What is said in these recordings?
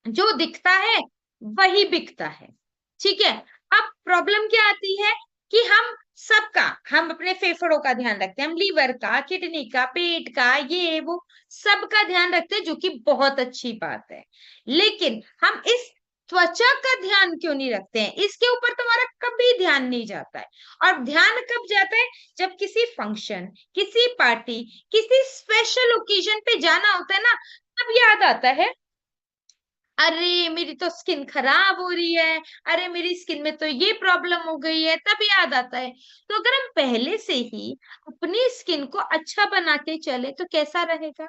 जो दिखता है वही बिकता है। ठीक है। अब प्रॉब्लम क्या आती है कि हम अपने फेफड़ों का ध्यान रखते हैं, हम लीवर का, किडनी का, पेट का, ये वो सबका ध्यान रखते हैं, जो कि बहुत अच्छी बात है। लेकिन हम इस त्वचा का ध्यान क्यों नहीं रखते हैं? इसके ऊपर तुम्हारा कभी ध्यान नहीं जाता है। और ध्यान कब जाता है? जब किसी फंक्शन, किसी पार्टी, किसी स्पेशल ओकेजन पे जाना होता है ना, तब याद आता है, अरे मेरी तो स्किन खराब हो रही है, अरे मेरी स्किन में तो ये प्रॉब्लम हो गई है, तब याद आता है। तो अगर हम पहले से ही अपनी स्किन को अच्छा बनाते चले तो कैसा रहेगा?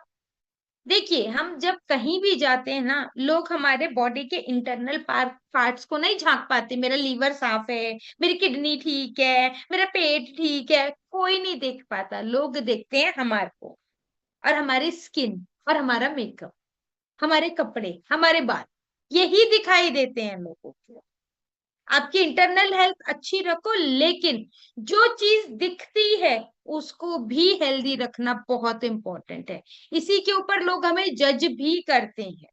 देखिए, हम जब कहीं भी जाते हैं ना, लोग हमारे बॉडी के इंटरनल पार्ट्स को नहीं झांक पाते। मेरा लीवर साफ है, मेरी किडनी ठीक है, मेरा पेट ठीक है, कोई नहीं देख पाता। लोग देखते हैं हमारे को, और हमारी स्किन, और हमारा मेकअप, हमारे कपड़े, हमारे बाल, यही दिखाई देते हैं लोगों को। आपकी इंटरनल हेल्थ अच्छी रखो, लेकिन जो चीज दिखती है उसको भी हेल्दी रखना बहुत इंपॉर्टेंट है। इसी के ऊपर लोग हमें जज भी करते हैं।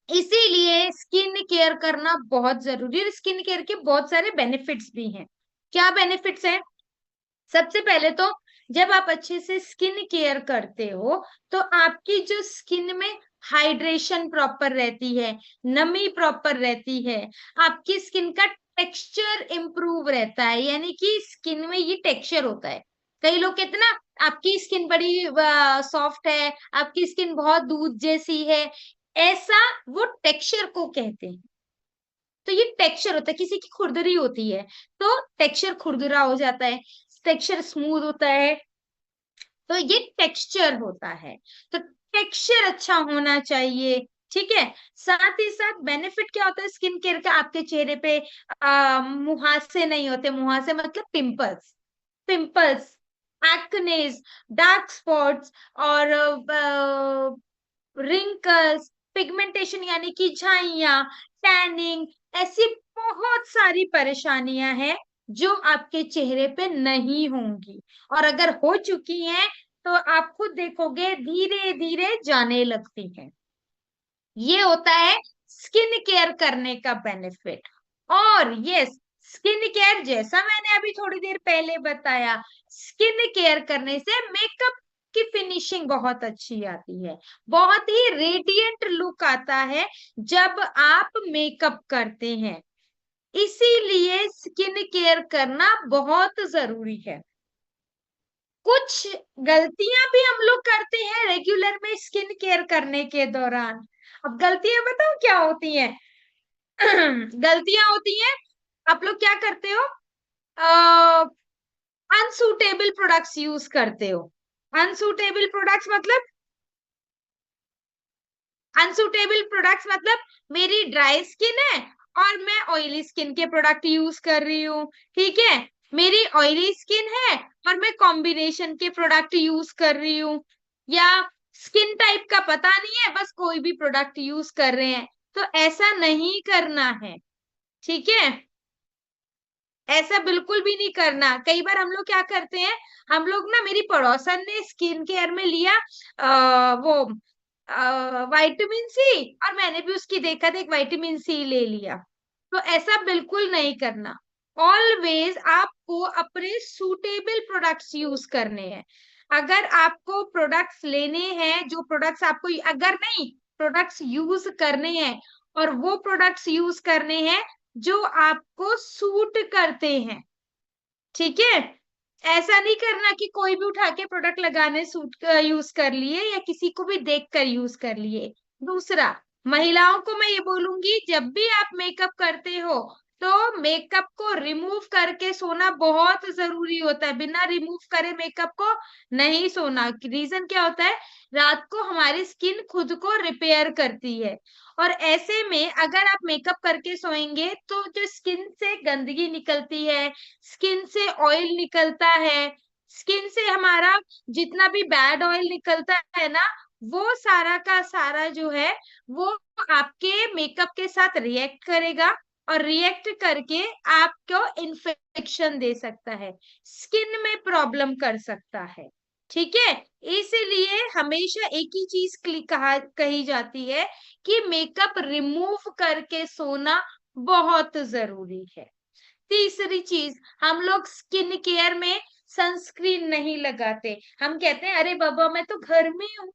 इसीलिए स्किन केयर करना बहुत जरूरी है। स्किन केयर के बहुत सारे बेनिफिट्स भी हैं। क्या बेनिफिट्स हैं? सबसे पहले तो, जब आप अच्छे से स्किन केयर करते हो तो आपकी जो स्किन में हाइड्रेशन प्रॉपर रहती है, नमी प्रॉपर रहती है, आपकी स्किन का टेक्सचर इंप्रूव रहता है। यानी कि स्किन में ये टेक्सचर होता है। कई लोग कहते हैं ना, आपकी स्किन बड़ी सॉफ्ट है, आपकी स्किन बहुत दूध जैसी है, ऐसा वो टेक्सचर को कहते हैं। तो ये टेक्सचर होता है, किसी की खुरदरी होती है तो टेक्सचर खुरदरा हो जाता है, टेक्सचर स्मूथ होता है, तो ये टेक्सचर होता है। तो टेक्सचर अच्छा होना चाहिए। ठीक है। साथ ही साथ बेनिफिट क्या होता है स्किन केयर का? आपके चेहरे पे मुहासे नहीं होते। मुहासे मतलब पिंपल्स, पिंपल्स, एक्नेस, डार्क स्पॉट्स, और रिंकल्स, पिगमेंटेशन यानी कि झाइयां, टैनिंग, ऐसी बहुत सारी परेशानियां हैं जो आपके चेहरे पे नहीं होंगी। और अगर हो चुकी हैं तो आप खुद देखोगे धीरे धीरे जाने लगती हैं। ये होता है स्किन केयर करने का बेनिफिट। और यस, स्किन केयर जैसा मैंने अभी थोड़ी देर पहले बताया, स्किन केयर करने से मेकअप की फिनिशिंग बहुत अच्छी आती है, बहुत ही रेडिएंट लुक आता है जब आप मेकअप करते हैं। इसीलिए स्किन केयर करना बहुत जरूरी है। कुछ गलतियां भी हम लोग करते हैं रेगुलर में स्किन केयर करने के दौरान। अब गलतियां बताओ क्या होती हैं? गलतियां होती हैं, आप लोग क्या करते हो? अनसूटेबल प्रोडक्ट्स यूज करते हो। अनसूटेबल प्रोडक्ट्स मतलब, अनसूटेबल प्रोडक्ट्स मतलब मेरी ड्राई स्किन है और मैं ऑयली स्किन के प्रोडक्ट यूज कर रही हूँ। ठीक है। मेरी ऑयली स्किन है और मैं कॉम्बिनेशन के प्रोडक्ट यूज कर रही हूँ, या स्किन टाइप का पता नहीं है, बस कोई भी प्रोडक्ट यूज कर रहे हैं। तो ऐसा नहीं करना है। ठीक है। ऐसा बिल्कुल भी नहीं करना। कई बार हम लोग क्या करते हैं, हम लोग ना, मेरी पड़ोसन ने स्किन केयर में लिया वो विटामिन सी, और मैंने भी उसकी देखा था, एक विटामिन सी ले लिया। तो ऐसा बिल्कुल नहीं करना। ऑलवेज आपको अपने सूटेबल प्रोडक्ट्स यूज करने हैं। अगर आपको प्रोडक्ट्स लेने हैं, जो प्रोडक्ट्स आपको, अगर नहीं, प्रोडक्ट्स यूज करने हैं, और वो प्रोडक्ट्स यूज करने हैं जो आपको सूट करते हैं। ठीक है। ऐसा नहीं करना कि कोई भी उठा के प्रोडक्ट लगाने सूट यूज कर लिए, या किसी को भी देख कर यूज कर लिए। दूसरा, महिलाओं को मैं ये बोलूंगी, जब भी आप मेकअप करते हो तो मेकअप को रिमूव करके सोना बहुत जरूरी होता है। बिना रिमूव करे मेकअप को नहीं सोना। रीजन क्या होता है? रात को हमारी स्किन खुद को रिपेयर करती है, और ऐसे में अगर आप मेकअप करके सोएंगे तो जो स्किन से गंदगी निकलती है, स्किन से ऑयल निकलता है, स्किन से हमारा जितना भी बैड ऑयल निकलता है ना, वो सारा का सारा जो है वो आपके मेकअप के साथ रिएक्ट करेगा, और रिएक्ट करके आपको इन्फेक्शन दे सकता है, स्किन में प्रॉब्लम कर सकता है। ठीक है। इसलिए हमेशा एक ही चीज कही जाती है कि मेकअप रिमूव करके सोना बहुत जरूरी है। तीसरी चीज, हम लोग स्किन केयर में सनस्क्रीन नहीं लगाते। हम कहते हैं अरे बाबा मैं तो घर में हूँ,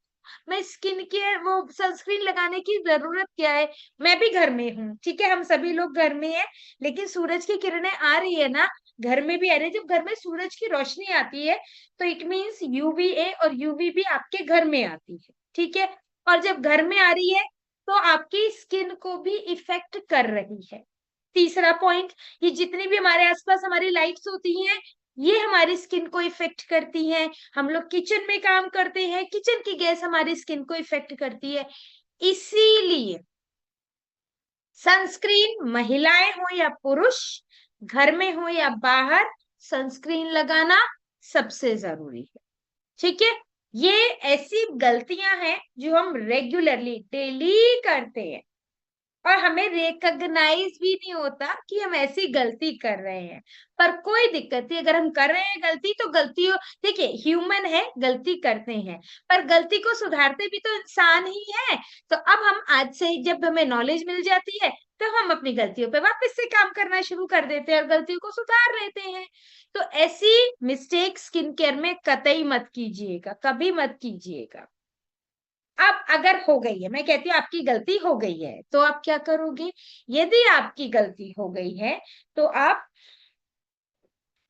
मैं स्किन केयर वो सनस्क्रीन लगाने की जरूरत क्या है, मैं भी घर में हूँ। ठीक है, हम सभी लोग घर में हैं, लेकिन सूरज की किरणें आ रही है ना, घर में भी आ रही है। जब घर में सूरज की रोशनी आती है तो इट मीन्स यूवीए और यूवीबी आपके घर में आती है। ठीक है, और जब घर में आ रही है तो आपकी स्किन को भी इफेक्ट कर रही है। तीसरा पॉइंट, ये जितनी भी हमारे आसपास हमारी लाइट्स होती हैं ये हमारी स्किन को इफेक्ट करती हैं। हम लोग किचन में काम करते हैं, किचन की गैस हमारी स्किन को इफेक्ट करती है। इसीलिए सनस्क्रीन, महिलाएं हो या पुरुष, घर में हो या बाहर, सनस्क्रीन लगाना सबसे जरूरी है। ठीक है, ये ऐसी गलतियां हैं जो हम रेगुलरली डेली करते हैं और हमें रिकॉग्नाइज भी नहीं होता कि हम ऐसी गलती कर रहे हैं। पर कोई दिक्कत नहीं, अगर हम कर रहे हैं गलती तो गलती, देखिए ह्यूमन है, गलती करते हैं, पर गलती को सुधारते भी तो इंसान ही है। तो अब हम आज से जब हमें नॉलेज मिल जाती है तो हम अपनी गलतियों पे वापस से काम करना शुरू कर देते हैं और गलतियों को सुधार लेते हैं। तो ऐसी मिस्टेक स्किन केयर में कतई मत कीजिएगा, कभी मत कीजिएगा। अब अगर हो गई है, मैं कहती हूँ आपकी गलती हो गई है, तो आप क्या करोगे? यदि आपकी गलती हो गई है तो आप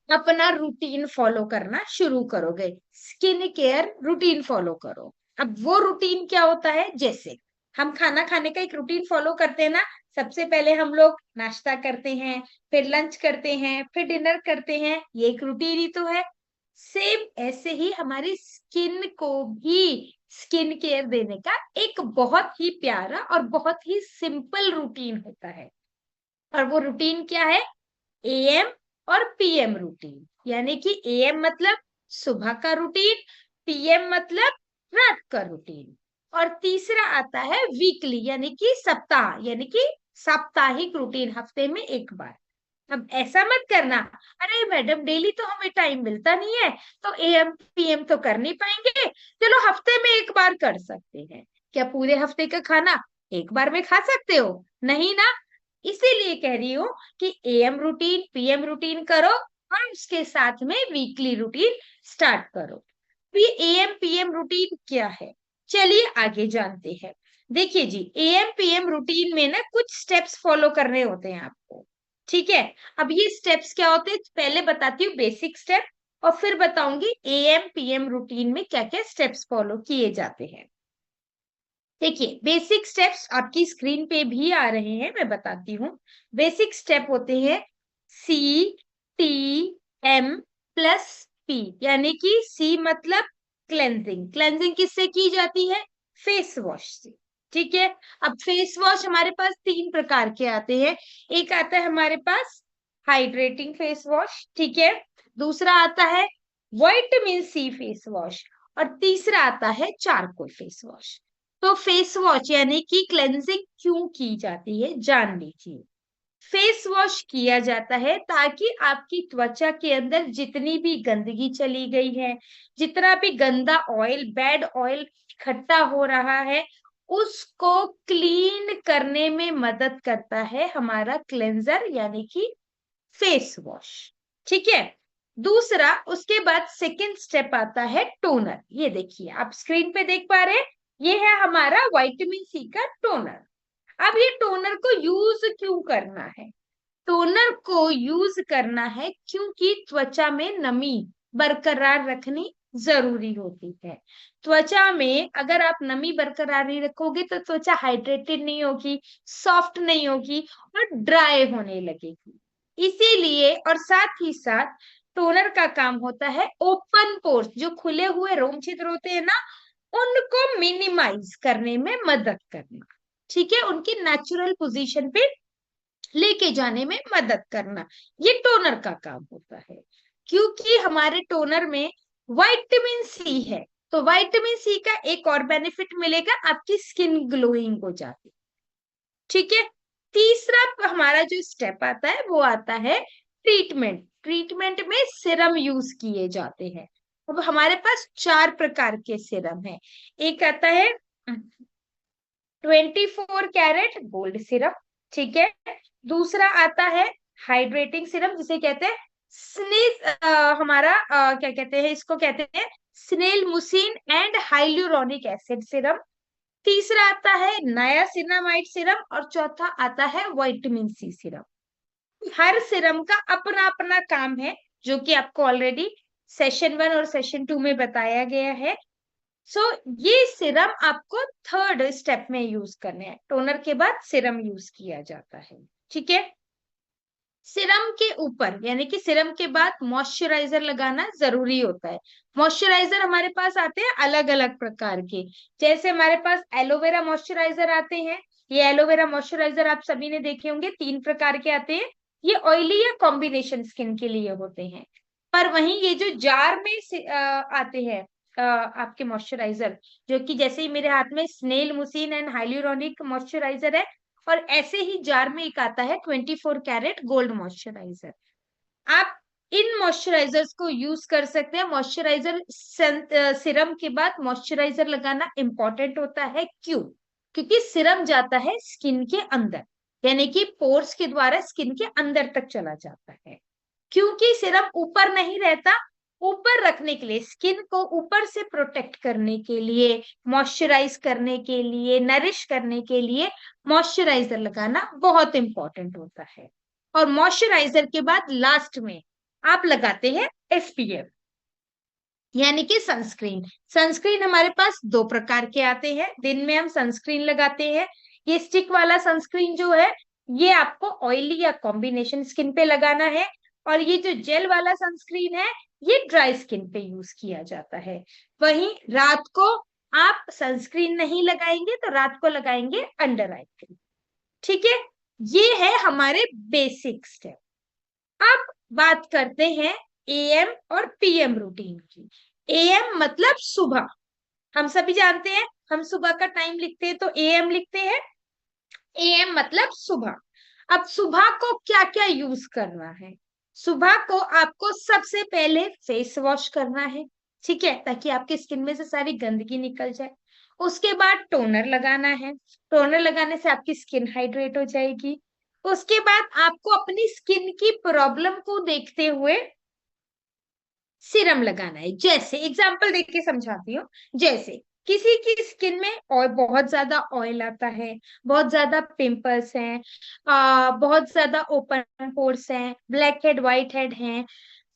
अपना रूटीन फॉलो करना शुरू करोगे, स्किन केयर रूटीन फॉलो करो। अब वो रूटीन क्या होता है? जैसे हम खाना खाने का एक रूटीन फॉलो करते हैं ना, सबसे पहले हम लोग नाश्ता करते हैं, फिर लंच करते हैं, फिर डिनर करते हैं, ये एक रूटीन ही तो है। सेम ऐसे ही हमारी स्किन को भी स्किन केयर देने का एक बहुत ही प्यारा और बहुत ही सिंपल रूटीन होता है। और वो रूटीन क्या है? एएम और पीएम रूटीन। यानी कि एएम मतलब सुबह का रूटीन, पीएम मतलब रात का रूटीन। और तीसरा आता है वीकली, यानी कि सप्ताह, यानी कि साप्ताहिक रूटीन, हफ्ते में एक बार। अब ऐसा मत करना, अरे मैडम डेली तो हमें टाइम मिलता नहीं है तो एएम पीएम तो कर नहीं पाएंगे, चलो हफ्ते में एक बार कर सकते हैं। क्या पूरे हफ्ते का खाना एक बार में खा सकते हो? नहीं ना। इसीलिए कह रही हूँ कि एएम रूटीन पीएम रूटीन करो और उसके साथ में वीकली रूटीन स्टार्ट करो। ये एएम पीएम रूटीन क्या है, चलिए आगे जानते हैं। देखिए जी, एएम पीएम रूटीन में ना कुछ स्टेप्स फॉलो करने होते हैं आपको। ठीक है, अब ये स्टेप्स क्या होते हैं पहले बताती हूँ, बेसिक स्टेप, और फिर बताऊंगी एएम पीएम रूटीन में क्या क्या स्टेप्स फॉलो किए जाते हैं। देखिए, बेसिक स्टेप्स आपकी स्क्रीन पे भी आ रहे हैं, मैं बताती हूँ। बेसिक स्टेप होते हैं CTM+P, यानी कि C मतलब क्लेंजिंग। क्लेंजिंग किससे की जाती है? फेस वॉश से। ठीक है, अब फेस वॉश हमारे पास तीन प्रकार के आते हैं। एक आता है हमारे पास हाइड्रेटिंग फेस वॉश, ठीक है, दूसरा आता है विटामिन C फेस वॉश, और तीसरा आता है चारकोल फेस वॉश। तो फेस वॉश यानी कि क्लेंजिंग क्यों की जाती है जान लीजिए। फेस वॉश किया जाता है ताकि आपकी त्वचा के अंदर जितनी भी गंदगी चली गई है, जितना भी गंदा ऑयल, बैड ऑयल इकट्ठा हो रहा है, उसको क्लीन करने में मदद करता है हमारा क्लेंजर यानी कि फेस वॉश। ठीक है, दूसरा उसके बाद सेकेंड स्टेप आता है टोनर। ये देखिए आप स्क्रीन पे देख पा रहे हैं, ये है हमारा विटामिन C का टोनर। अब ये टोनर को यूज क्यों करना है? टोनर को यूज करना है क्योंकि त्वचा में नमी बरकरार रखनी जरूरी होती है। त्वचा में अगर आप नमी बरकरार नहीं रखोगे तो त्वचा हाइड्रेटेड नहीं होगी, सॉफ्ट नहीं होगी और ड्राई होने लगेगी। इसीलिए और साथ ही साथ टोनर का काम होता है ओपन पोर्स, जो खुले हुए रोम छिद्र होते हैं ना, उनको मिनिमाइज करने में मदद करना। ठीक है, उनकी नेचुरल पोजीशन पे लेके जाने में मदद करना, ये टोनर का काम होता है। क्योंकि हमारे टोनर में विटामिन C है तो विटामिन C का एक और बेनिफिट मिलेगा, आपकी स्किन ग्लोइंग हो जाती। ठीक है, तीसरा हमारा जो स्टेप आता है वो आता है ट्रीटमेंट। ट्रीटमेंट में सिरम यूज किए जाते हैं। अब हमारे पास 4 प्रकार के सिरम है। एक आता है 24 कैरेट गोल्ड सिरम, ठीक है। दूसरा आता है हाइड्रेटिंग सिरम, जिसे कहते हैं हमारा क्या कहते हैं, इसको कहते हैं snail mucin and hyaluronic acid serum. तीसरा आता है नायासिनामाइड सिरम और चौथा आता है विटामिन सी सिरम। हर सिरम का अपना अपना काम है, जो कि आपको ऑलरेडी सेशन 1 और सेशन 2 में बताया गया है। सो ये सिरम आपको थर्ड स्टेप में यूज करने हैं, टोनर के बाद सिरम यूज किया जाता है, ठीक है। सिरम के ऊपर यानी कि सिरम के बाद मॉइस्चराइजर लगाना जरूरी होता है। मॉइस्चराइजर हमारे पास आते हैं अलग अलग प्रकार के, जैसे हमारे पास एलोवेरा मॉइस्चराइजर आते हैं। ये एलोवेरा मॉइस्चराइजर आप सभी ने देखे होंगे, 3 प्रकार के आते हैं। ये ऑयली या कॉम्बिनेशन स्किन के लिए होते हैं। पर वहीं ये जो जार में आते हैं आपके मॉइस्चराइजर, जो कि जैसे ही मेरे हाथ में snail mucin and hyaluronic moisturiser है, और ऐसे ही जार में एक आता है 24 कैरेट गोल्ड मॉइस्चराइजर। आप इन मॉइस्चराइजर्स को यूज कर सकते हैं। मॉइस्चराइजर सिरम के बाद मॉइस्चराइजर लगाना इंपॉर्टेंट होता है, क्यों? क्योंकि सिरम जाता है स्किन के अंदर, यानी कि पोर्स के द्वारा स्किन के अंदर तक चला जाता है। क्योंकि सिरम ऊपर नहीं रहता, ऊपर रखने के लिए, स्किन को ऊपर से प्रोटेक्ट करने के लिए, मॉइस्चराइज करने के लिए, नरिश करने के लिए मॉइस्चराइजर लगाना बहुत इंपॉर्टेंट होता है। और मॉइस्चराइजर के बाद लास्ट में आप लगाते हैं एसपीएफ, यानी कि सनस्क्रीन। सनस्क्रीन हमारे पास 2 प्रकार के आते हैं, दिन में हम सनस्क्रीन लगाते हैं। ये स्टिक वाला सनस्क्रीन जो है, ये आपको ऑयली या कॉम्बिनेशन स्किन पे लगाना है। और ये जो जेल वाला सनस्क्रीन है, ये ड्राई स्किन पे यूज किया जाता है। वहीं रात को आप सनस्क्रीन नहीं लगाएंगे, तो रात को लगाएंगे अंडर आई क्रीम, ठीक है। ये है हमारे बेसिक स्टेप। अब बात करते हैं एएम और पीएम रूटीन की। एएम मतलब सुबह, हम सभी जानते हैं, हम सुबह का टाइम लिखते हैं तो एएम लिखते हैं। एएम मतलब सुबह। अब सुबह को क्या क्या यूज करना है? सुबह को आपको सबसे पहले फेस वॉश करना है, ठीक है, ताकि आपकी स्किन में से सारी गंदगी निकल जाए। उसके बाद टोनर लगाना है, टोनर लगाने से आपकी स्किन हाइड्रेट हो जाएगी। उसके बाद आपको अपनी स्किन की प्रॉब्लम को देखते हुए सीरम लगाना है। जैसे एग्जांपल देख के समझाती हूँ, जैसे किसी की स्किन में ऑयल, बहुत ज्यादा ऑयल आता है, बहुत ज्यादा पिंपल्स हैं, बहुत ज्यादा ओपन पोर्स हैं, ब्लैक हेड व्हाइट हेड हैं,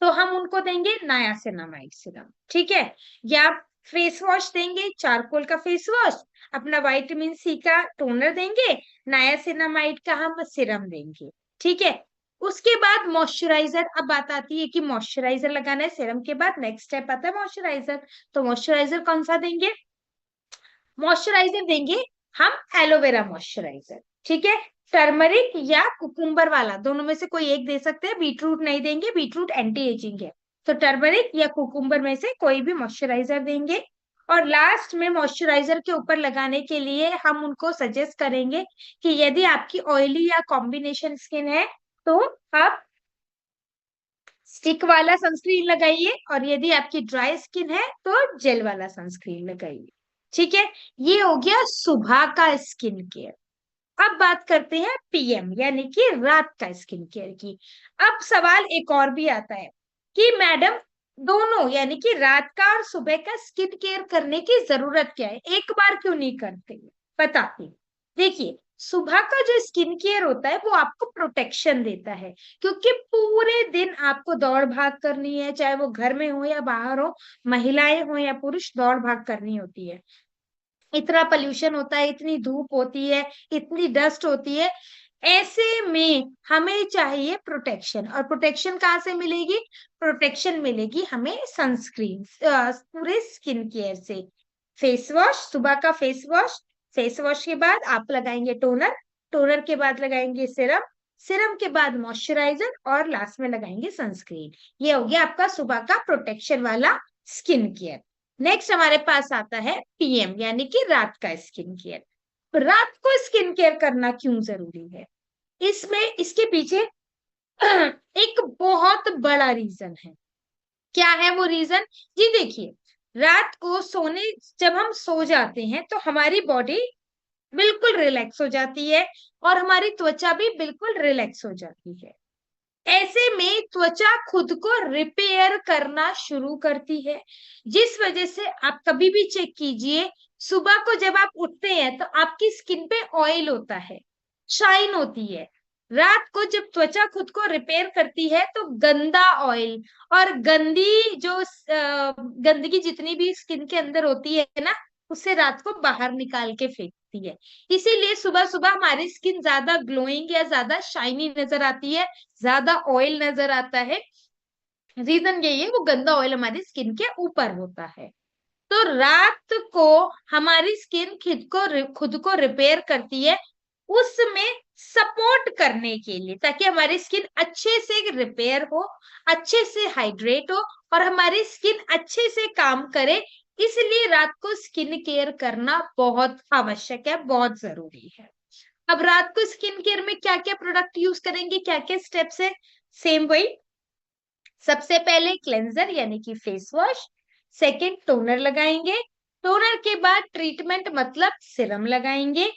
तो हम उनको देंगे नायासिनामाइड सीरम, ठीक है। या फेस वॉश देंगे, चारकोल का फेस वॉश, अपना विटामिन सी का टोनर देंगे, नायासिनामाइड का हम सीरम देंगे, ठीक है। उसके बाद मॉइस्चराइजर। अब बात आती है कि मॉइस्चराइजर लगाना है सीरम के बाद, नेक्स्ट स्टेप आता है मॉइस्चराइजर। तो मॉइस्चराइजर कौन सा देंगे? मॉइस्चराइजर देंगे हम एलोवेरा मॉइस्चराइजर, ठीक है। टर्मरिक या कुकुम्बर वाला, दोनों में से कोई एक दे सकते हैं। बीटरूट नहीं देंगे, बीटरूट एंटी एजिंग है। तो टर्मरिक या कुकुम्बर में से कोई भी मॉइस्चराइजर देंगे। और लास्ट में मॉइस्चराइजर के ऊपर लगाने के लिए हम उनको सजेस्ट करेंगे कि यदि आपकी ऑयली या कॉम्बिनेशन स्किन है, तो आप स्टिक वाला सनस्क्रीन लगाइए, और यदि आपकी ड्राई स्किन है तो जेल वाला सनस्क्रीन लगाइए, ठीक है। ये हो गया सुबह का स्किन केयर। अब बात करते हैं पीएम यानी कि रात का स्किन केयर की। अब सवाल एक और भी आता है कि मैडम, दोनों यानी कि रात का और सुबह का स्किन केयर करने की जरूरत क्या है, एक बार क्यों नहीं करते? बताती हूँ। देखिए, सुबह का जो स्किन केयर होता है वो आपको प्रोटेक्शन देता है, क्योंकि पूरे दिन आपको दौड़ भाग करनी है, चाहे वो घर में हो या बाहर हो, महिलाएं हो या पुरुष, दौड़ भाग करनी होती है। इतना पोल्यूशन होता है, इतनी धूप होती है, इतनी डस्ट होती है। ऐसे में हमें चाहिए प्रोटेक्शन। और प्रोटेक्शन कहाँ से मिलेगी? प्रोटेक्शन मिलेगी हमें सनस्क्रीन, पूरे स्किन केयर से। फेस वॉश, सुबह का फेस वॉश, फेस वॉश के बाद आप लगाएंगे टोनर, टोनर के बाद लगाएंगे सिरम, सिरम के बाद मॉइस्चराइजर, और लास्ट में लगाएंगे सनस्क्रीन। ये हो गया आपका सुबह का प्रोटेक्शन वाला स्किन केयर। नेक्स्ट हमारे पास आता है पीएम यानी कि रात का स्किन केयर। रात को स्किन केयर करना क्यों जरूरी है? इसमें इसके पीछे एक बहुत बड़ा रीजन है। क्या है वो रीजन जी? देखिए, रात को सोने जब हम सो जाते हैं तो हमारी बॉडी बिल्कुल रिलैक्स हो जाती है और हमारी त्वचा भी बिल्कुल रिलैक्स हो जाती है। ऐसे में त्वचा खुद को रिपेयर करना शुरू करती है, जिस वजह से आप कभी भी चेक कीजिए, सुबह को जब आप उठते हैं तो आपकी स्किन पे ऑयल होता है, शाइन होती है। रात को जब त्वचा खुद को रिपेयर करती है तो गंदा ऑयल और गंदी जो गंदगी जितनी भी स्किन के अंदर होती है ना, उसे रात को बाहर निकाल के फेंकती है। इसीलिए सुबह सुबह हमारी स्किन ज्यादा ग्लोइंग या ज्यादा शाइनी नजर आती है, ज्यादा ऑयल नजर आता है। रीजन यही है, वो गंदा ऑयल हमारी स्किन के ऊपर होता है। तो रात को हमारी स्किन खुद को रिपेयर करती है, उसमें सपोर्ट करने के लिए, ताकि हमारी स्किन अच्छे से रिपेयर हो, अच्छे से हाइड्रेट हो और हमारी स्किन अच्छे से काम करे। इसलिए रात को स्किन केयर करना बहुत आवश्यक है, बहुत जरूरी है। अब रात को स्किन केयर में क्या क्या प्रोडक्ट यूज करेंगे, क्या क्या स्टेप्स है? सेम वही, सबसे पहले क्लेंजर यानी कि फेस वॉश, सेकंड टोनर लगाएंगे, टोनर के बाद ट्रीटमेंट मतलब सिरम लगाएंगे,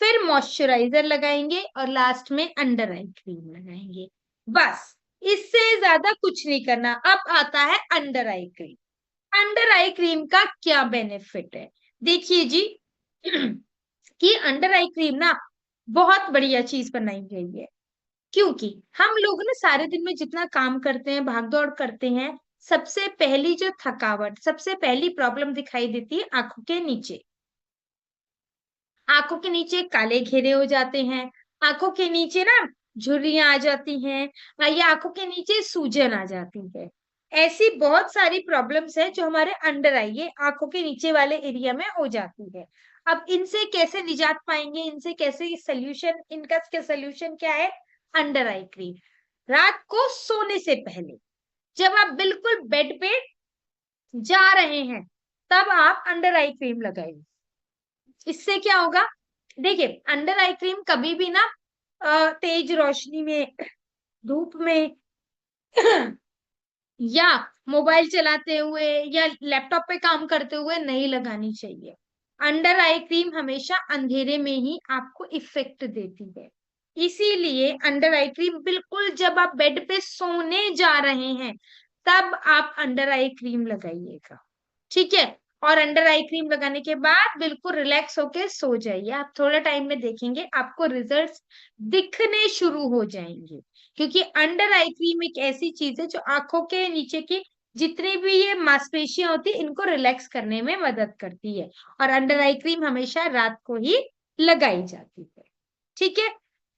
फिर मॉइस्चराइजर लगाएंगे और लास्ट में अंडर आई क्रीम लगाएंगे। बस, इससे ज्यादा कुछ नहीं करना। अब आता है under eye cream. Under eye cream का क्या बेनिफिट है? देखिए जी, कि अंडर आई क्रीम ना बहुत बढ़िया चीज बनाई गई है। क्योंकि हम लोग ना सारे दिन में जितना काम करते हैं, भाग दौड़ करते हैं, सबसे पहली जो थकावट, सबसे पहली प्रॉब्लम दिखाई देती है आंखों के नीचे। आंखों के नीचे काले घेरे हो जाते हैं, आंखों के नीचे ना झुर्रियां आ जाती हैं, या आंखों के नीचे सूजन आ जाती है। ऐसी बहुत सारी प्रॉब्लम्स है जो हमारे अंडर आई, ये आंखों के नीचे वाले एरिया में हो जाती है। अब इनसे कैसे निजात पाएंगे, इनसे कैसे सोल्यूशन, इनका सोल्यूशन क्या है? Under eye cream. रात को सोने से पहले जब आप बिल्कुल बेड पे जा रहे हैं, तब आप अंडर आई क्रीम लगाइए। इससे क्या होगा? देखिए, अंडर आई क्रीम कभी भी ना तेज रोशनी में, धूप में या मोबाइल चलाते हुए या लैपटॉप पे काम करते हुए नहीं लगानी चाहिए। अंडर आई क्रीम हमेशा अंधेरे में ही आपको इफेक्ट देती है। इसीलिए अंडर आई क्रीम बिल्कुल जब आप बेड पे सोने जा रहे हैं, तब आप अंडर आई क्रीम लगाइएगा। ठीक है? और अंडर आई क्रीम लगाने के बाद बिल्कुल रिलैक्स होके सो जाइए। आप थोड़े टाइम में देखेंगे आपको रिजल्ट्स दिखने शुरू हो जाएंगे। क्योंकि अंडर आई क्रीम एक ऐसी चीज है जो आंखों के नीचे की जितनी भी ये मांसपेशियां होती है, इनको रिलैक्स करने में मदद करती है। और अंडर आई क्रीम हमेशा रात को ही लगाई जाती है। ठीक है?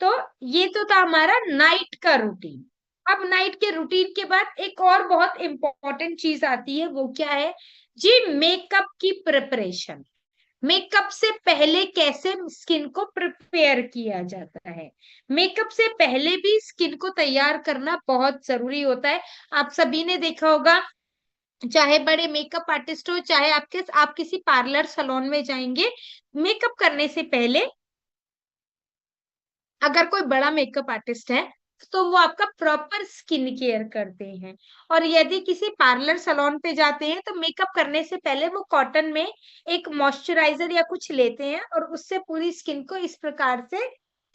तो ये तो था हमारा नाइट का रूटीन। अब नाइट के रूटीन के बाद एक और बहुत इंपॉर्टेंट चीज आती है, वो क्या है जी? मेकअप की प्रिपरेशन। मेकअप से पहले कैसे स्किन को प्रिपेयर किया जाता है? मेकअप से पहले भी स्किन को तैयार करना बहुत जरूरी होता है। आप सभी ने देखा होगा, चाहे बड़े मेकअप आर्टिस्ट हो, चाहे आप किसी पार्लर सलोन में जाएंगे, मेकअप करने से पहले अगर कोई बड़ा मेकअप आर्टिस्ट है तो वो आपका प्रॉपर स्किन केयर करते हैं। और यदि किसी पार्लर सलोन पे जाते हैं तो मेकअप करने से पहले वो कॉटन में एक मॉइस्चराइजर या कुछ लेते हैं और उससे पूरी स्किन को इस प्रकार से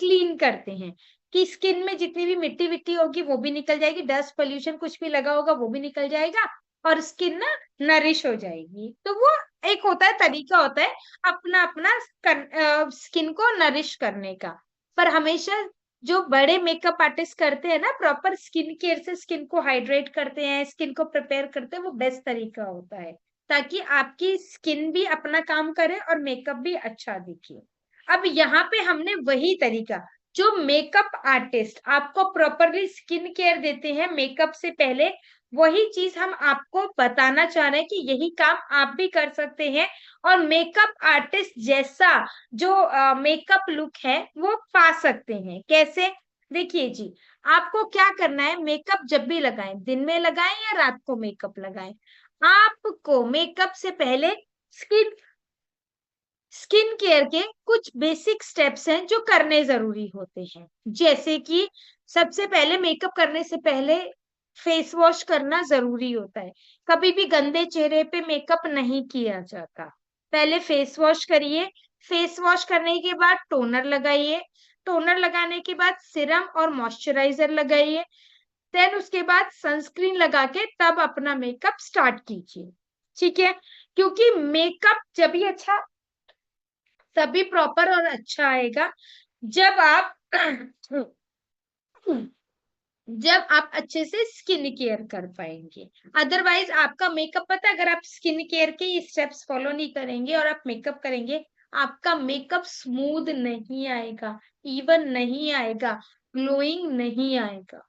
क्लीन करते हैं कि स्किन में जितनी भी मिट्टी विट्टी होगी वो भी निकल जाएगी, डस्ट पोल्यूशन कुछ भी लगा होगा वो भी निकल जाएगा और स्किन ना नरिश हो जाएगी। तो वो एक होता है, तरीका होता है अपना अपना स्किन को नरिश करने का। पर हमेशा जो बड़े मेकअप आर्टिस्ट करते हैं ना, प्रॉपर स्किन केयर से स्किन को हाइड्रेट करते हैं, स्किन को प्रिपेयर करते हैं, वो बेस्ट तरीका होता है, ताकि आपकी स्किन भी अपना काम करे और मेकअप भी अच्छा दिखे। अब यहाँ पे हमने वही तरीका, जो मेकअप आर्टिस्ट आपको प्रॉपरली स्किन केयर देते हैं मेकअप से पहले, वही चीज हम आपको बताना चाह रहे हैं कि यही काम आप भी कर सकते हैं और मेकअप आर्टिस्ट जैसा जो मेकअप लुक है वो पा सकते हैं। कैसे? देखिए जी, आपको क्या करना है, मेकअप जब भी लगाएं, दिन में लगाएं या रात को मेकअप लगाएं, आपको मेकअप से पहले स्किन स्किन केयर के कुछ बेसिक स्टेप्स हैं जो करने जरूरी होते हैं। जैसे कि सबसे पहले मेकअप करने से पहले फेस वॉश करना जरूरी होता है। कभी भी गंदे चेहरे पे मेकअप नहीं किया जाता। पहले फेस वॉश करिए, फेस वॉश करने के बाद टोनर लगाइए, टोनर लगाने के बाद सीरम और मॉइस्चराइजर लगाइए, देन उसके बाद सनस्क्रीन लगा के तब अपना मेकअप स्टार्ट कीजिए। ठीक है, क्योंकि मेकअप जब भी अच्छा, तभी प्रॉपर और अच्छा आएगा जब आप जब आप अच्छे से स्किन केयर कर पाएंगे। अदरवाइज आपका मेकअप, पता है, अगर आप स्किन केयर के स्टेप्स फॉलो नहीं करेंगे और आप मेकअप करेंगे, आपका मेकअप स्मूथ नहीं आएगा, इवन नहीं आएगा, ग्लोइंग नहीं आएगा।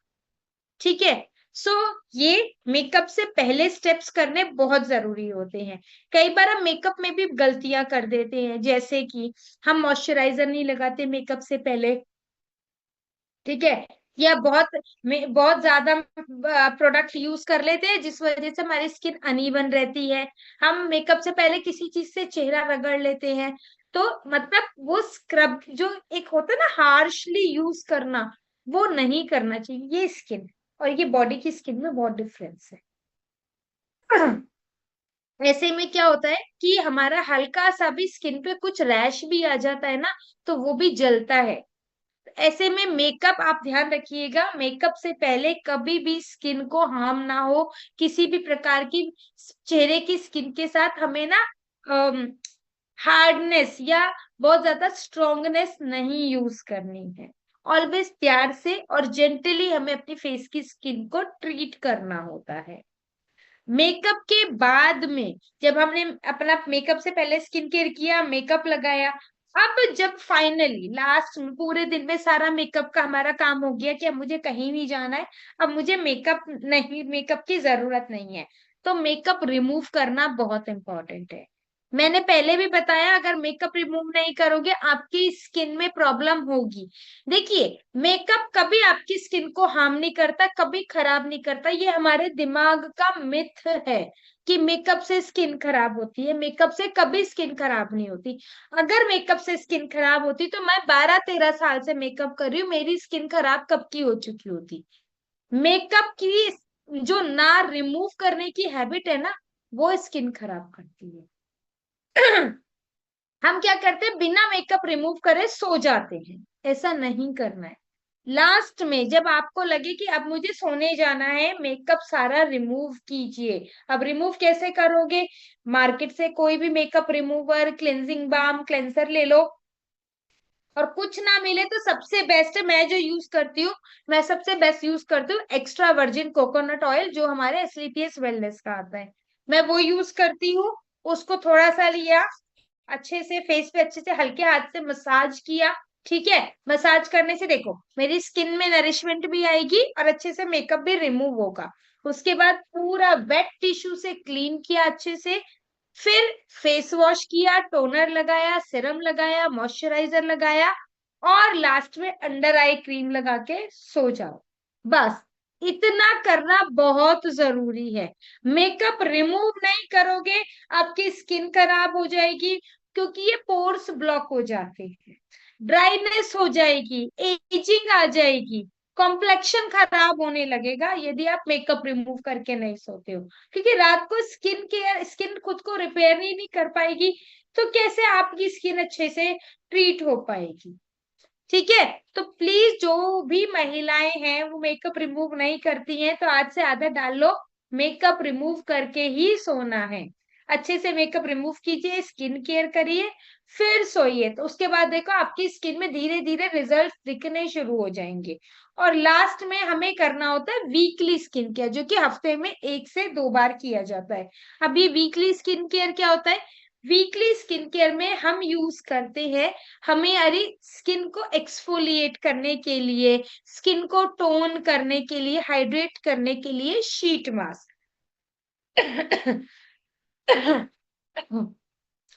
ठीक है, सो ये मेकअप से पहले स्टेप्स करने बहुत जरूरी होते हैं। कई बार हम मेकअप में भी गलतियां कर देते हैं, जैसे कि हम मॉइस्चराइजर नहीं लगाते मेकअप से पहले। ठीक है, या बहुत ज्यादा प्रोडक्ट यूज कर लेते हैं जिस वजह से हमारी स्किन अनइवन रहती है। हम मेकअप से पहले किसी चीज से चेहरा रगड़ लेते हैं, तो मतलब वो स्क्रब जो एक होता है ना, हार्शली यूज करना, वो नहीं करना चाहिए। ये स्किन और ये बॉडी की स्किन में बहुत डिफरेंस है। ऐसे में क्या होता है कि हमारा हल्का सा भी स्किन पे कुछ रैश भी आ जाता है ना, तो वो भी जलता है। ऐसे में मेकअप आप ध्यान रखिएगा, मेकअप से पहले कभी भी स्किन को हार्म ना हो, किसी भी प्रकार की चेहरे की स्किन के साथ हमें ना हार्डनेस या बहुत ज्यादा स्ट्रोंगनेस नहीं यूज करनी है। ऑलवेज प्यार से और जेंटली हमें अपनी फेस की स्किन को ट्रीट करना होता है। मेकअप के बाद में जब हमने अपना मेकअप से पहले स्किन केयर किया, मेकअप लगाया, अब जब फाइनली लास्ट में पूरे दिन में सारा मेकअप का हमारा काम हो गया कि अब मुझे कहीं नहीं जाना है, अब मुझे मेकअप की जरूरत नहीं है, तो मेकअप रिमूव करना बहुत इंपॉर्टेंट है। मैंने पहले भी बताया, अगर मेकअप रिमूव नहीं करोगे आपकी स्किन में प्रॉब्लम होगी। देखिए, मेकअप कभी आपकी स्किन को हार्म नहीं करता, कभी खराब नहीं करता। ये हमारे दिमाग का मिथ है कि मेकअप से स्किन खराब होती है। मेकअप से कभी स्किन खराब नहीं होती। अगर मेकअप से स्किन खराब होती तो मैं 12-13 साल से मेकअप कर रही हूँ, मेरी स्किन खराब कब की हो चुकी होती। मेकअप की जो ना रिमूव करने की हैबिट है ना, वो स्किन खराब करती है। हम क्या करते हैं, बिना मेकअप रिमूव करे सो जाते हैं। ऐसा नहीं करना है। लास्ट में जब आपको लगे कि अब मुझे सोने जाना है, मेकअप सारा रिमूव कीजिए। अब रिमूव कैसे करोगे, मार्केट से कोई भी makeup remover, cleansing balm, cleanser ले लो। और कुछ ना मिले तो सबसे बेस्ट मैं जो यूज करती हूँ, मैं सबसे बेस्ट यूज करती हूँ एक्स्ट्रा वर्जिन कोकोनट ऑयल, जो हमारे एसलीपीएस वेलनेस का आता है, मैं वो यूज करती हूँ। उसको थोड़ा सा लिया, अच्छे से फेस पे अच्छे से हल्के हाथ से मसाज किया। ठीक है, मसाज करने से देखो मेरी स्किन में नरिशमेंट भी आएगी और अच्छे से मेकअप भी रिमूव होगा। उसके बाद पूरा वेट टिश्यू से क्लीन किया अच्छे से, फिर फेस वॉश किया, टोनर लगाया, सीरम लगाया, मॉइस्चराइजर लगाया, और लास्ट में अंडर आई क्रीम लगा के सो जाओ। बस इतना करना बहुत जरूरी है। मेकअप रिमूव नहीं करोगे, आपकी स्किन खराब हो जाएगी, क्योंकि ये पोर्स ब्लॉक हो जाते हैं, ड्राइनेस हो जाएगी, एजिंग आ जाएगी, कॉम्प्लेक्शन खराब होने लगेगा यदि आप मेकअप रिमूव करके नहीं सोते हो। क्योंकि रात को स्किन खुद को रिपेयर ही नहीं कर पाएगी, तो कैसे आपकी स्किन अच्छे से ट्रीट हो पाएगी। ठीक है, तो प्लीज जो भी महिलाएं हैं वो मेकअप रिमूव नहीं करती हैं, तो आज से आदत डाल लो, मेकअप रिमूव करके ही सोना है। अच्छे से मेकअप रिमूव कीजिए, स्किन केयर करिए, फिर सोइए, तो उसके बाद देखो आपकी स्किन में धीरे धीरे रिजल्ट दिखने शुरू हो जाएंगे। और लास्ट में हमें करना होता है वीकली स्किन केयर, जो कि हफ्ते में 1 से 2 बार किया जाता है। अभी वीकली स्किन केयर क्या होता है, वीकली स्किन केयर में हम यूज करते हैं, हमें स्किन को एक्सफोलिएट करने के लिए, स्किन को टोन करने के लिए, हाइड्रेट करने के लिए sheet mask.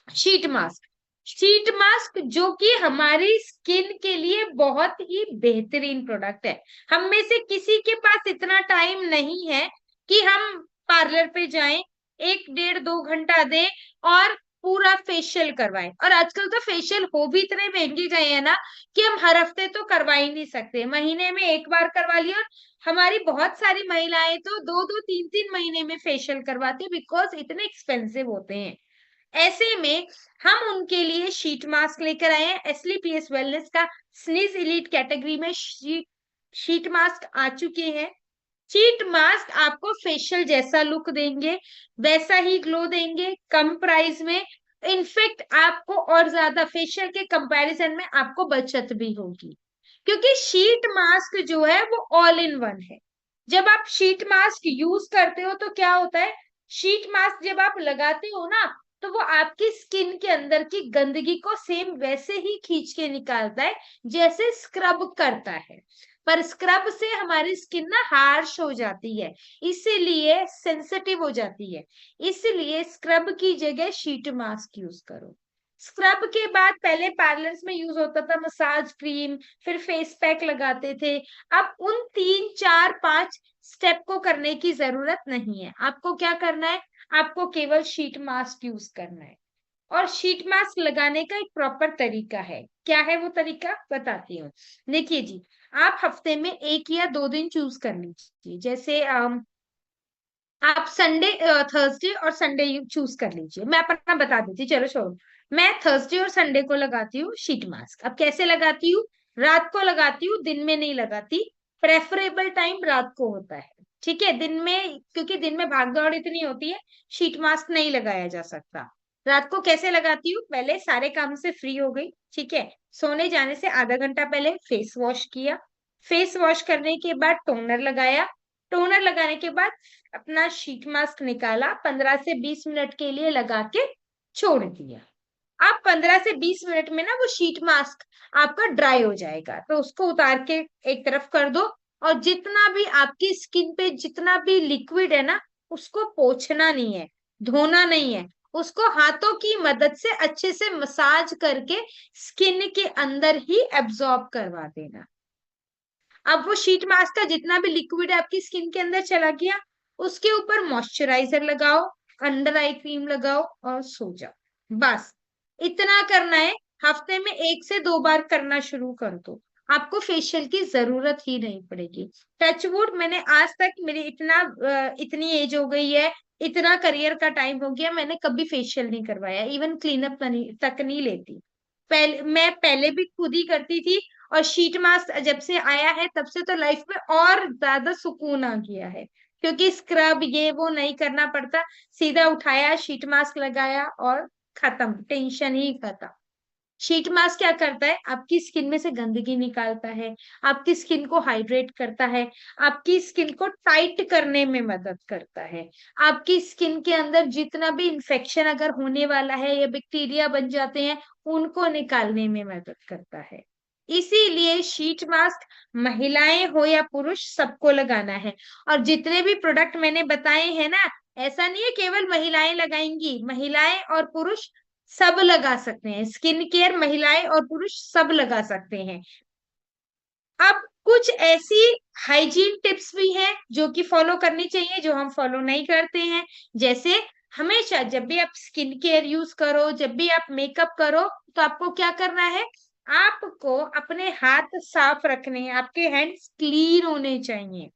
Sheet mask, sheet mask जो कि हमारी स्किन के लिए बहुत ही बेहतरीन प्रोडक्ट है। हम में से किसी के पास इतना टाइम नहीं है कि हम पार्लर पे जाएं, 1-1.5-2 घंटा दें और पूरा फेशियल करवाएं। और आजकल तो फेशियल हो भी इतने महंगे गए हैं ना कि हम हर हफ्ते तो करवा ही नहीं सकते, महीने में एक बार करवा लिया। और हमारी बहुत सारी महिलाएं तो 2-2 3-3 महीने में फेशियल करवाती है, बिकॉज इतने एक्सपेंसिव होते हैं। ऐसे में हम उनके लिए शीट मास्क लेकर आए हैं। एसलीपीएस वेलनेस का स्नीज एलीट कैटेगरी में शीट मास्क आ चुके हैं। शीट मास्क आपको फेशियल जैसा लुक देंगे, वैसा ही ग्लो देंगे, कम प्राइस में। इनफेक्ट आपको और ज्यादा फेशियल के कंपैरिजन में आपको बचत भी होगी, क्योंकि शीट मास्क जो है वो ऑल इन वन है। जब आप शीट मास्क यूज करते हो तो क्या होता है, शीट मास्क जब आप लगाते हो ना, तो वो आपकी स्किन के अंदर की गंदगी को सेम वैसे ही खींच के निकालता है जैसे स्क्रब करता है। पर स्क्रब से हमारी स्किन ना हार्श हो जाती है, इसीलिए सेंसिटिव हो जाती है। इसलिए स्क्रब की जगह शीट मास्क यूज करो। स्क्रब के बाद पहले पार्लर्स में यूज होता था मसाज क्रीम, फिर फेस पैक लगाते थे। अब उन 3-4-5 स्टेप को करने की जरूरत नहीं है। आपको क्या करना है, आपको केवल शीट मास्क यूज करना है। और शीट मास्क लगाने का एक प्रॉपर तरीका है। क्या है वो तरीका, बताती हूँ। देखिए जी, आप हफ्ते में 1 या 2 दिन चूज कर लीजिए। जैसे आप संडे, थर्सडे और संडे चूज कर लीजिए। मैं अपना बता देती, चलो छोड़ो। मैं थर्सडे और संडे को लगाती हूँ शीट मास्क। अब कैसे लगाती हूँ, रात को लगाती हूँ, दिन में नहीं लगाती। प्रेफरेबल टाइम रात को होता है, ठीक है। दिन में, क्योंकि दिन में भागदौड़ इतनी होती है, शीट मास्क नहीं लगाया जा सकता। रात को कैसे लगाती हूँ, पहले सारे काम से फ्री हो गई, ठीक है, सोने जाने से आधा घंटा पहले फेस वॉश किया। फेस वॉश करने के बाद टोनर लगाया। टोनर लगाने के बाद अपना शीट मास्क निकाला, 15 से 20 मिनट के लिए लगा के छोड़ दिया। आप 15 से 20 मिनट में ना वो शीट मास्क आपका ड्राई हो जाएगा, तो उसको उतार के एक तरफ कर दो। और जितना भी आपकी स्किन पे जितना भी लिक्विड है ना, उसको पोंछना नहीं है, धोना नहीं है, उसको हाथों की मदद से अच्छे से मसाज करके स्किन के अंदर ही एब्जॉर्ब करवा देना। अब वो शीट मास्क का जितना भी लिक्विड है आपकी स्किन के अंदर चला गया, उसके ऊपर मॉइस्चराइजर लगाओ, अंडर आई क्रीम लगाओ और सो जाओ। बस इतना करना है। हफ्ते में 1 से 2 बार करना शुरू कर दो, आपको फेशियल की जरूरत ही नहीं पड़ेगी। टचवुड, मैंने आज तक, मेरी इतनी एज हो गई है, इतना करियर का टाइम हो गया, मैंने कभी फेशियल नहीं करवाया, इवन क्लीनअप तक नहीं लेती। मैं पहले भी खुद ही करती थी। और शीट मास्क जब से आया है तब से तो लाइफ में और ज्यादा सुकून आ गया है, क्योंकि स्क्रब ये वो नहीं करना पड़ता। सीधा उठाया, शीट मास्क लगाया और खत्म, टेंशन ही खत्म। शीट मास्क क्या करता है, आपकी स्किन में से गंदगी निकालता है, आपकी स्किन को हाइड्रेट करता है, आपकी स्किन को टाइट करने में मदद करता है, आपकी स्किन के अंदर जितना भी इंफेक्शन अगर होने वाला है या बैक्टीरिया बन जाते हैं, उनको निकालने में मदद करता है। इसीलिए शीट मास्क महिलाएं हो या पुरुष सबको लगाना है। और जितने भी प्रोडक्ट मैंने बताए हैं ना, ऐसा नहीं है केवल महिलाएं लगाएंगी, महिलाएं और पुरुष सब लगा सकते हैं। स्किन केयर महिलाएं और पुरुष सब लगा सकते हैं। अब कुछ ऐसी हाइजीन टिप्स भी हैं जो कि फॉलो करनी चाहिए, जो हम फॉलो नहीं करते हैं। जैसे हमेशा जब भी आप स्किन केयर यूज करो, जब भी आप मेकअप करो, तो आपको क्या करना है, आपको अपने हाथ साफ रखने हैं, आपके हैंड्स क्लीन होने चाहिए।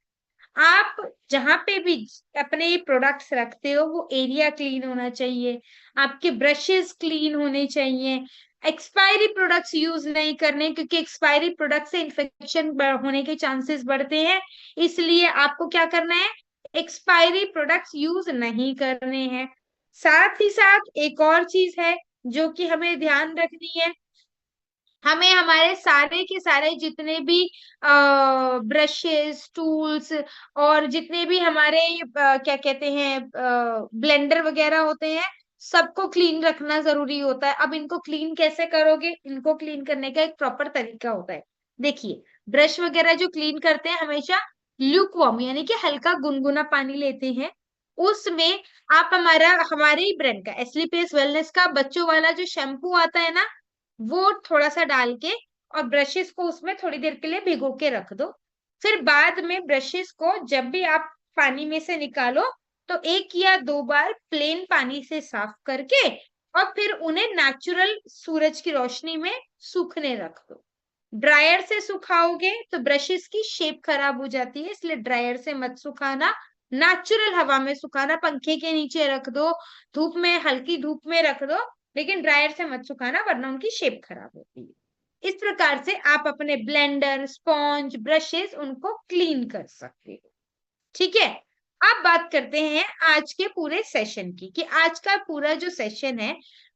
आप जहां पे भी अपने प्रोडक्ट्स रखते हो वो एरिया क्लीन होना चाहिए, आपके ब्रशेस क्लीन होने चाहिए। एक्सपायरी प्रोडक्ट्स यूज नहीं करने, क्योंकि एक्सपायरी प्रोडक्ट से इन्फेक्शन होने के चांसेस बढ़ते हैं। इसलिए आपको क्या करना है, एक्सपायरी प्रोडक्ट्स यूज नहीं करने हैं। साथ ही साथ एक और चीज है जो कि हमें ध्यान रखनी है, हमें हमारे सारे के सारे जितने भी ब्रशेस, टूल्स और जितने भी हमारे क्या कहते हैं ब्लेंडर वगैरह होते हैं, सबको क्लीन रखना जरूरी होता है। अब इनको क्लीन कैसे करोगे, इनको क्लीन करने का एक प्रॉपर तरीका होता है। देखिए, ब्रश वगैरह जो क्लीन करते हैं, हमेशा ल्यूक वार्म यानी कि हल्का गुनगुना पानी लेते हैं। उसमें आप हमारे ही ब्रांड का एस्लीपेस वेलनेस का बच्चों वाला जो शैम्पू आता है ना, वो थोड़ा सा डाल के और ब्रशेस को उसमें थोड़ी देर के लिए भिगो के रख दो। फिर बाद में ब्रशेस को जब भी आप पानी में से निकालो, तो 1 या 2 बार प्लेन पानी से साफ करके और फिर उन्हें नेचुरल सूरज की रोशनी में सूखने रख दो। ड्रायर से सुखाओगे तो ब्रशेस की शेप खराब हो जाती है, इसलिए ड्रायर से मत सुखाना, नेचुरल हवा में सुखाना, पंखे के नीचे रख दो, धूप में, हल्की धूप में रख दो, लेकिन ड्रायर से मत सुखाना वरना उनकी शेप खराब होती है। इस प्रकार से आप अपने ब्लेंडर, स्पॉन्ज, ब्रशेस उनको क्लीन कर सकते हो। ठीक है, अब बात करते हैं आज के पूरे सेशन की, कि आज का पूरा जो सेशन है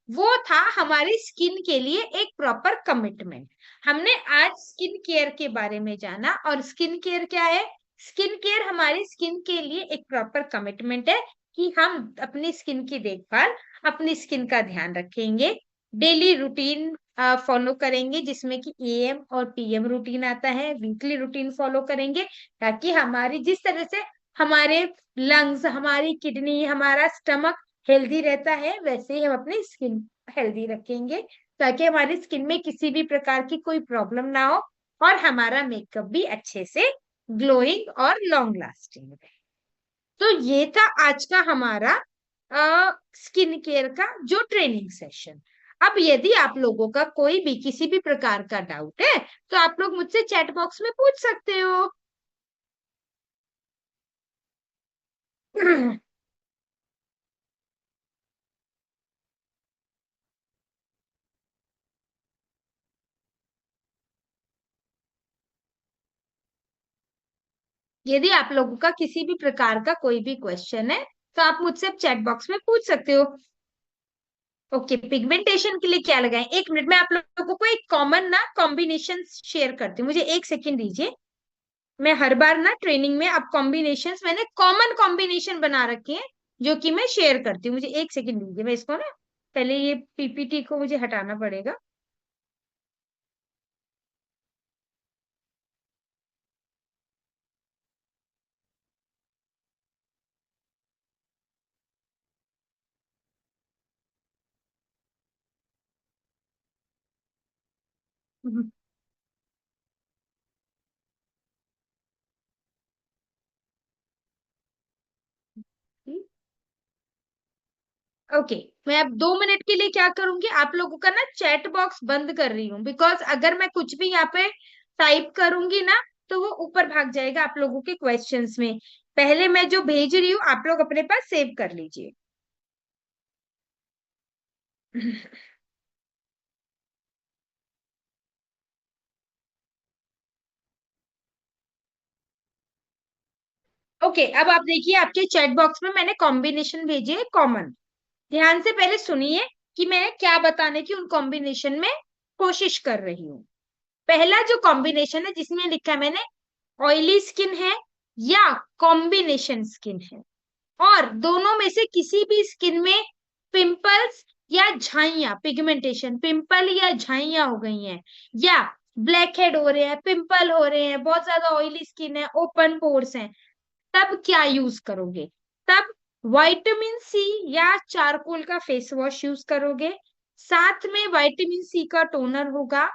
वो था हमारी स्किन के लिए एक प्रॉपर कमिटमेंट। हमने आज स्किन केयर के बारे में जाना, और स्किन केयर क्या है? स्किन केयर हमारी स्किन के लिए एक प्रॉपर कमिटमेंट है कि हम अपनी स्किन की देखभाल, अपनी स्किन का ध्यान रखेंगे, डेली रूटीन फॉलो करेंगे, जिसमें कि एएम और पीएम रूटीन आता है, वीकली रूटीन फॉलो करेंगे, ताकि हमारी जिस तरह से हमारे लंग्स, हमारी किडनी, हमारा स्टमक हेल्दी रहता है, वैसे ही हम अपनी स्किन हेल्दी रखेंगे, ताकि हमारी स्किन में किसी भी प्रकार की कोई प्रॉब्लम ना हो, और हमारा मेकअप भी अच्छे से ग्लोइंग और लॉन्ग लास्टिंग रहे। तो ये था आज का हमारा स्किन केयर का जो ट्रेनिंग सेशन। अब यदि आप लोगों का कोई भी किसी भी प्रकार का डाउट है, तो आप लोग मुझसे चैट बॉक्स में पूछ सकते हो। यदि आप लोगों का किसी भी प्रकार का कोई भी क्वेश्चन है, तो आप मुझसे चैट बॉक्स में पूछ सकते हो। ओके, पिगमेंटेशन के लिए क्या लगाएं? एक मिनट में आप लोगों को एक कॉमन ना कॉम्बिनेशन शेयर करती हूँ, मुझे एक सेकंड दीजिए। मैं हर बार ना ट्रेनिंग में अब कॉम्बिनेशंस, मैंने कॉमन कॉम्बिनेशन बना रखे हैं जो कि मैं शेयर करती हूँ। मुझे एक सेकंड दीजिए, मैं इसको ना पहले ये पीपीटी को मुझे हटाना पड़ेगा। ओके, मैं अब 2 मिनट के लिए क्या करूंगी, आप लोगों का ना चैट बॉक्स बंद कर रही हूँ, बिकॉज अगर मैं कुछ भी यहाँ पे टाइप करूंगी ना, तो वो ऊपर भाग जाएगा आप लोगों के क्वेश्चंस में। पहले मैं जो भेज रही हूँ आप लोग अपने पास सेव कर लीजिए। ओके, अब आप देखिए आपके चैट बॉक्स में मैंने कॉम्बिनेशन भेजे है कॉमन। ध्यान से पहले सुनिए कि मैं क्या बताने की उन कॉम्बिनेशन में कोशिश कर रही हूँ। पहला जो कॉम्बिनेशन है जिसमें लिखा है मैंने, ऑयली स्किन है या कॉम्बिनेशन स्किन है, और दोनों में से किसी भी स्किन में पिंपल्स या झाइयां, पिगमेंटेशन, पिंपल या झाइयां हो गई हैं, या ब्लैक हेड हो रहे हैं, पिंपल हो रहे हैं, बहुत ज्यादा ऑयली स्किन है, ओपन पोर्स हैं, तब क्या यूज करोगे? तब विटामिन सी या चारकोल का फेस वॉश यूज करोगे, साथ में विटामिन सी का टोनर होगा।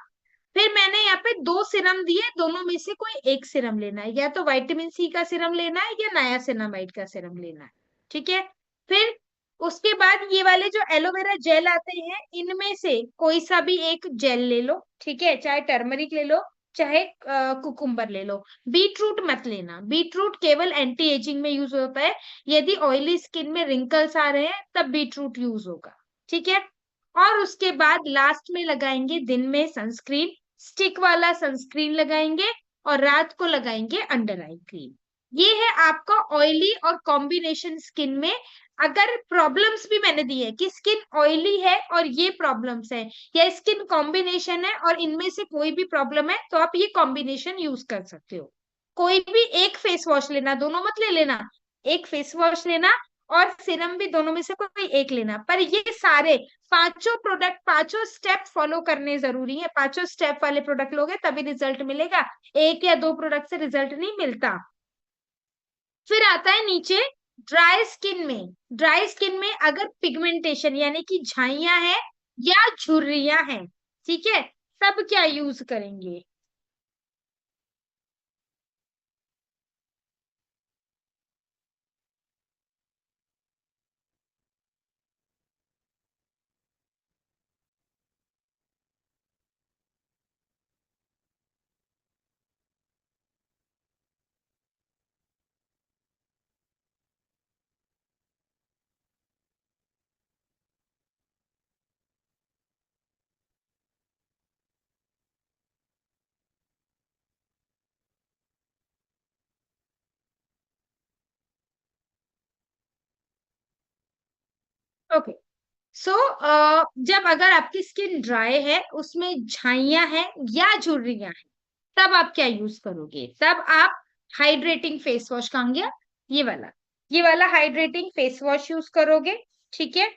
फिर मैंने यहाँ पे 2 सिरम दिए, दोनों में से कोई एक सिरम लेना है, या तो विटामिन सी का सिरम लेना है या नायासिनामाइड का सिरम लेना है। ठीक है, फिर उसके बाद ये वाले जो एलोवेरा जेल आते हैं, इनमें से कोई सा भी एक जेल ले लो। ठीक है, चाहे टर्मरिक ले लो, चाहे कुकुम्बर ले लो। बीटरूट मत लेना, बीटरूट केवल एंटी एजिंग में यूज होता है, यदि ऑयली स्किन में रिंकल्स आ रहे हैं तब बीटरूट यूज होगा। ठीक है, और उसके बाद लास्ट में लगाएंगे दिन में सनस्क्रीन, स्टिक वाला सनस्क्रीन लगाएंगे, और रात को लगाएंगे अंडर आई क्रीम। ये है आपका ऑयली और कॉम्बिनेशन स्किन में। अगर प्रॉब्लम्स भी मैंने दी है कि स्किन ऑयली है और ये प्रॉब्लम्स है, या स्किन कॉम्बिनेशन है और इनमें से कोई भी प्रॉब्लम है, तो आप ये कॉम्बिनेशन यूज कर सकते हो। कोई भी एक फेस वॉश लेना, दोनों मत ले लेना, एक फेस वॉश लेना, और सिरम भी दोनों में से कोई एक लेना। पर ये सारे पांचों प्रोडक्ट, पांचों स्टेप फॉलो करने जरूरी है, पांचों स्टेप वाले प्रोडक्ट लोगे तभी रिजल्ट मिलेगा, एक या दो प्रोडक्ट से रिजल्ट नहीं मिलता। फिर आता है नीचे ड्राई स्किन में। ड्राई स्किन में अगर पिगमेंटेशन यानी कि झाइयां हैं या झुर्रियां हैं, ठीक है, तब क्या यूज करेंगे? ओके। सो जब अगर आपकी स्किन ड्राई है, उसमें झाइयां हैं या झुर्रियां हैं, तब आप क्या यूज करोगे? तब आप हाइड्रेटिंग फेस वॉश, कहाँ गया ये वाला हाइड्रेटिंग फेस वॉश यूज करोगे। ठीक है,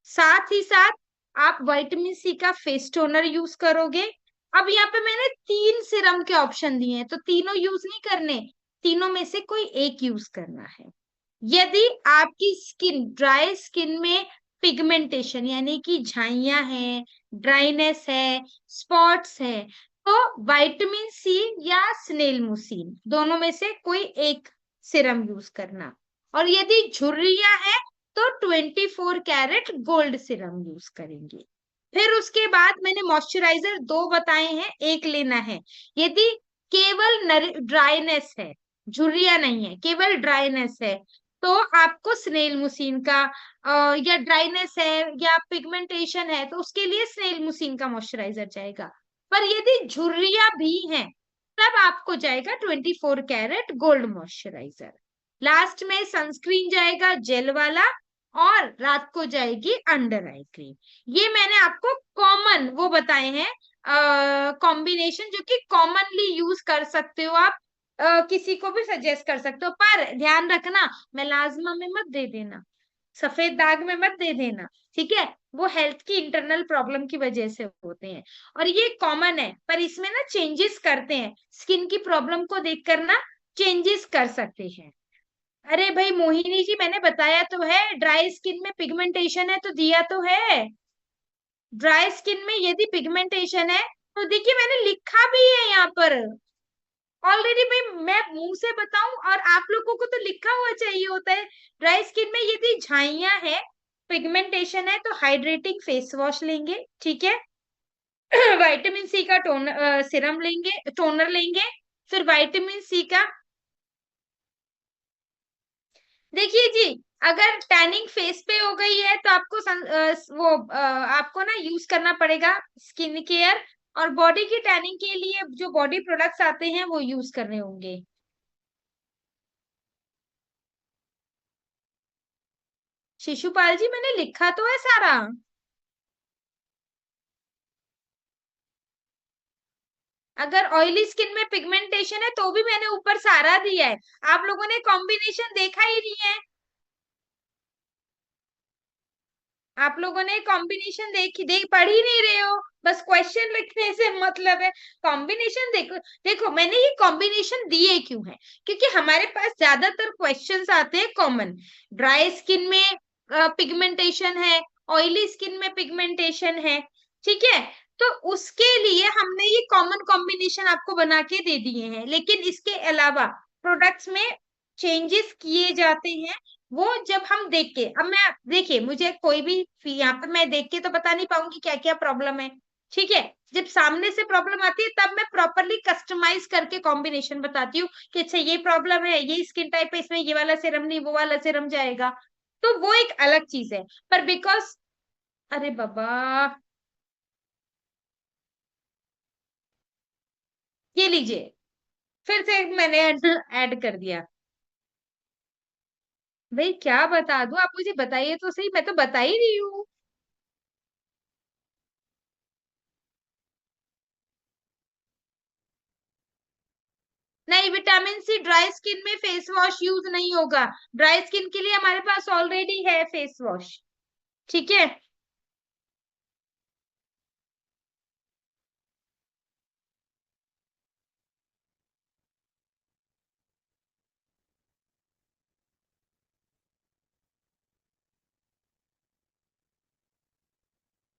साथ ही साथ आप विटामिन सी का फेस टोनर यूज करोगे। अब यहाँ पे मैंने 3 सिरम के ऑप्शन दिए हैं, तो तीनों यूज नहीं करने, तीनों में से कोई एक यूज करना है। यदि आपकी स्किन, ड्राई स्किन में पिगमेंटेशन यानी कि झाइयां है, ड्राइनेस है, स्पॉट्स है, तो विटामिन सी या स्नेल मुसीन दोनों में से कोई एक सिरम यूज करना। और यदि झुर्रियां है तो 24 कैरेट गोल्ड सिरम यूज करेंगे। फिर उसके बाद मैंने मॉइस्चराइजर 2 बताए हैं, एक लेना है। यदि केवल ड्राइनेस है, झुर्रियां नहीं है, केवल ड्राइनेस है, तो आपको स्नेल मुसीन का या ड्राइनेस है या पिगमेंटेशन है तो उसके लिए स्नेल मुसीन का मॉइस्चराइजर जाएगा। पर यदि झुर्रियां भी हैं, तब आपको जाएगा 24 कैरेट गोल्ड मॉइस्चराइजर। लास्ट में सनस्क्रीन जाएगा जेल वाला, और रात को जाएगी अंडर आई क्रीम। ये मैंने आपको कॉमन वो बताए हैं कॉम्बिनेशन, जो कि कॉमनली यूज कर सकते हो आप, किसी को भी सजेस्ट कर सकते हो। पर ध्यान रखना, मेलाज्मा में मत दे देना, सफेद दाग में मत दे देना, ठीक है? वो हेल्थ की इंटरनल प्रॉब्लम की वजह से होते हैं, और ये कॉमन है। पर इसमें ना चेंजेस करते हैं, स्किन की प्रॉब्लम को देखकर ना चेंजेस कर सकते हैं। अरे भाई मोहिनी जी, मैंने बताया तो है, ड्राई स्किन में पिगमेंटेशन है तो दिया तो है। ड्राई स्किन में यदि पिगमेंटेशन है तो देखिए मैंने लिखा भी है यहाँ पर ऑलरेडी। भाई मैं मुंह से बताऊं, और आप लोगों को तो लिखा हुआ चाहिए होता है। ड्राई स्किन में यदि झाइयां है, पिगमेंटेशन है, तो हाइड्रेटिंग फेस वॉश लेंगे, ठीक है। विटामिन सी का सिरम लेंगे, टोनर लेंगे। फिर विटामिन सी का, देखिए जी, अगर टैनिंग फेस पे हो गई है तो आपको आपको ना यूज करना पड़ेगा स्किन केयर, और बॉडी की टैनिंग के लिए जो बॉडी प्रोडक्ट्स आते हैं वो यूज करने होंगे। शिशुपाल जी, मैंने लिखा तो है सारा। अगर ऑयली स्किन में पिगमेंटेशन है तो भी मैंने ऊपर सारा दिया है, आप लोगों ने कॉम्बिनेशन देखा ही नहीं है। आप लोगों ने कॉम्बिनेशन देख पढ़ ही नहीं रहे हो, बस क्वेश्चन लिखने से मतलब है। कॉम्बिनेशन देखो, देखो मैंने ये कॉम्बिनेशन दिए क्यों है, क्योंकि हमारे पास ज्यादातर क्वेश्चंस आते हैं कॉमन। ड्राई स्किन में पिगमेंटेशन है, ऑयली स्किन में पिगमेंटेशन है, ठीक है। तो उसके लिए हमने ये कॉमन कॉम्बिनेशन आपको बना के दे दिए हैं, लेकिन इसके अलावा प्रोडक्ट्स में चेंजेस किए जाते हैं। वो जब हम देख के, अब मैं देखिए, मुझे कोई भी यहाँ पे मैं देख के तो बता नहीं पाऊंगी क्या क्या प्रॉब्लम है, ठीक है। जब सामने से प्रॉब्लम आती है तब मैं प्रॉपरली कस्टमाइज करके कॉम्बिनेशन बताती हूँ कि अच्छा ये प्रॉब्लम है, ये स्किन टाइप है, इसमें ये वाला सीरम नहीं वो वाला सीरम जाएगा। तो वो एक अलग चीज है। पर बिकॉज, अरे बाबा, ये लीजिए, फिर से मैंने ऐड कर दिया। भाई क्या बता दूं, आप मुझे बताइए तो सही, मैं तो बता ही रही हूँ। नहीं, विटामिन सी ड्राई स्किन में फेस वॉश यूज नहीं होगा। ड्राई स्किन के लिए हमारे पास ऑलरेडी है फेस वॉश, ठीक है।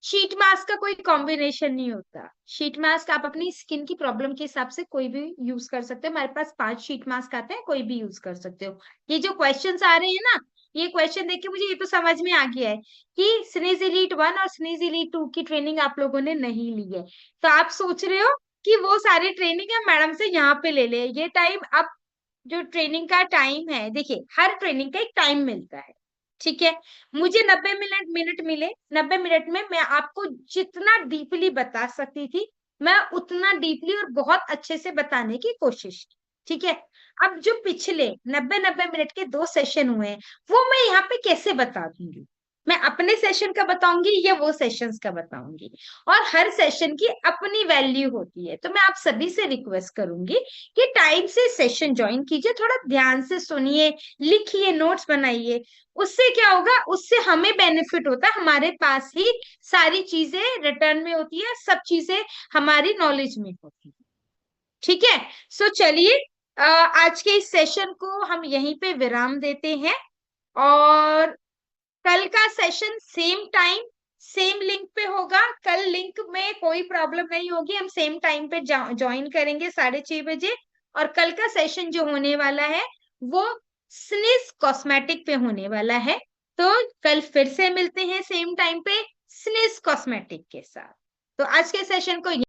शीट मास्क का कोई कॉम्बिनेशन नहीं होता। शीट मास्क आप अपनी स्किन की प्रॉब्लम के हिसाब से कोई भी यूज कर सकते हो। हमारे पास 5 शीट मास्क आते हैं, कोई भी यूज कर सकते हो। ये जो क्वेश्चंस आ रहे हैं ना, ये क्वेश्चन देख के मुझे ये तो समझ में आ गया है कि स्नीज एलीट 1 और स्नीज एलीट 2 की ट्रेनिंग आप लोगों ने नहीं ली है। तो आप सोच रहे हो कि वो सारी ट्रेनिंग है मैडम से यहाँ पे ले ले, ये टाइम अब जो ट्रेनिंग का टाइम है, देखिए हर ट्रेनिंग का एक टाइम मिलता है, ठीक है। मुझे 90 मिनट मिनट मिले, 90 मिनट में मैं आपको जितना डीपली बता सकती थी, मैं उतना डीपली और बहुत अच्छे से बताने की कोशिश की, ठीक है। अब जो पिछले 90 90 मिनट के 2 सेशन हुए हैं, वो मैं यहाँ पे कैसे बता दूंगी? मैं अपने सेशन का बताऊंगी या वो सेशंस का बताऊंगी, और हर सेशन की अपनी वैल्यू होती है। तो मैं आप सभी से रिक्वेस्ट करूंगी कि टाइम से सेशन ज्वाइन कीजिए, थोड़ा ध्यान से सुनिए, लिखिए, नोट्स बनाइए। उससे क्या होगा, उससे हमें बेनिफिट होता है, हमारे पास ही सारी चीजें रिटर्न में होती है, सब चीजें हमारी नॉलेज में होती है। ठीक है, सो चलिए आज के इस सेशन को हम यहीं पे विराम देते हैं, और कल का session same time same link पे होगा। कल लिंक में कोई प्रॉब्लम नहीं होगी, हम सेम टाइम पे ज्वाइन करेंगे 6:30 बजे। और कल का सेशन जो होने वाला है वो स्निस कॉस्मेटिक पे होने वाला है। तो कल फिर से मिलते हैं सेम टाइम पे स्निस कॉस्मेटिक के साथ। तो आज के सेशन को